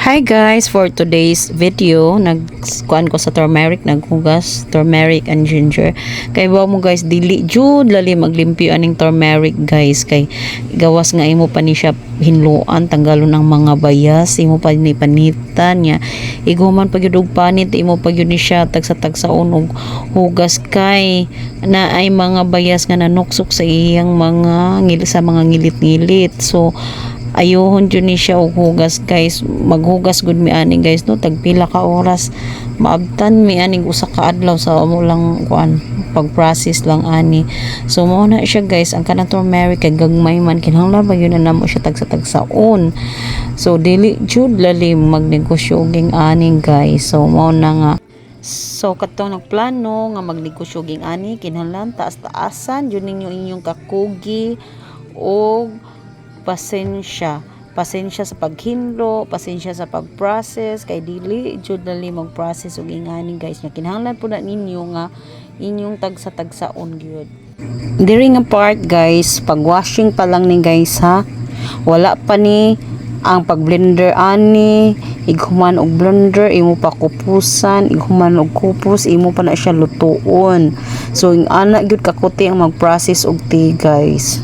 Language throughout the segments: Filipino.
Hi guys, for today's video, nagkuan ko sa turmeric, naghugas turmeric and ginger. Kay wa mo guys, dili jud lali maglimpyo aning turmeric guys, kay gawas nga imo pa ni siya hinluan, tanggalon ang mga bayas, imo pa ni panitan niya. Iguman pag yun og panit, imo pag yun ni siya tagsa-tagsaon og hugas kay na ay mga bayas nga nanuksok sa iyang mga sa mga ngilit-ngilit. So ayohon jud ni siya og hugas guys, maghugas gud mi ani guys no, tagpila ka oras maabtan mi ani usa ka adlaw sa amo lang kuan pag-process lang ani. So mo na siya guys, ang kanang turmeric kay gagmay man kinahanglan ba yun na namo siya tagsa-tagsaon. So dili jud lalim magnegosyo ging ani guys. So mo na nga, so katong nagplano nga magnegosyo ging ani, kinahanglan taas-taasan jud ninyo inyong kakugi og pasensya sa paghinlo, pasensya sa pag-process, kay dili jud dali mag-process og ingani guys, nga kinahanglan po na ninyo nga inyong tagsa-tagsaon gyud. Diri nga part guys, pag-washing pa lang ni guys ha, wala pa ni ang pag-blender ani, ighuman og blender, imo pa kupusan, ighuman og kupos, imo pa na siya lutuon. So ing ana gyud kakuti ang mag-process og tea guys.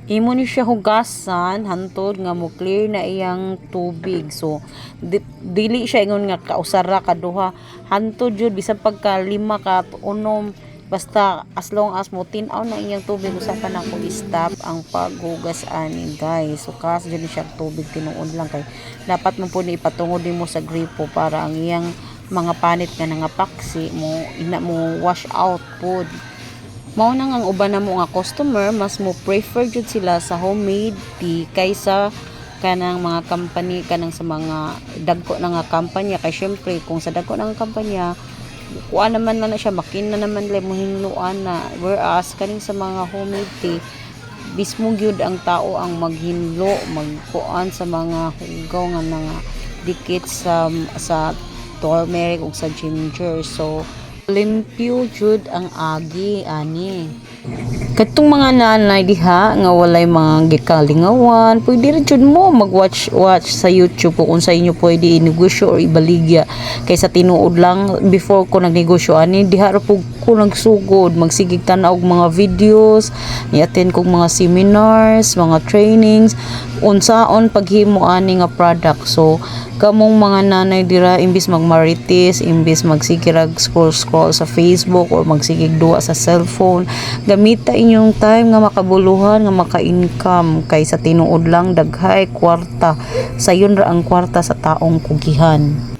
Imo ni siya hugasan hantod nga mo clear na iyang tubig. So dili siya ingon nga kausara kaduha, hantod jud bisan pagka 5 ka unom, basta as long as mo tin-aw na iyang tubig, usa pa na ko i-stop ang paghugas ani guys. So kas jud ni siya tubig tinuod lang, kay dapat mo po ni ipatungod nimo sa gripo para ang iyang mga panit nga nangapaksi mo ina mo wash out pod. Mao nang ang uban na mo nga customer, mas mo prefer jud sila sa homemade tea kaysa kanang mga company, kanang sa mga dagko na nga kampanya. Kay syempre kung sa dagko na nga kampanya kuha naman na siya, makina naman lang mo hinluan na, whereas kaning sa mga homemade tea mismo gyud ang tao ang maghinlo, magkuan sa mga hugaw nga nga dikit sa turmeric ug sa ginger. So limpyo jud ang agi ani. Katong mga nanay diha nga walay mga gikalingawan, pwede rin jud mo mag-watch sa YouTube kung sa inyo pwede inegosyo or ibaligya. Kaysa tinuod lang before ko nagnegosyo ani, diha ra pug ko nagsugod, magsigig tan-aw og mga videos, i-attend kog mga seminars, mga trainings unsaon paghimo ani nga product. So kamong mga nanay dira, imbis magmarites, imbis magsigirag scroll sa Facebook or magsigig duwa sa cellphone, gamita inyong time nga makabuluhan, nga maka-income, kaysa tinuod lang daghay kwarta. Sayon ra ang kwarta sa taong kugihan.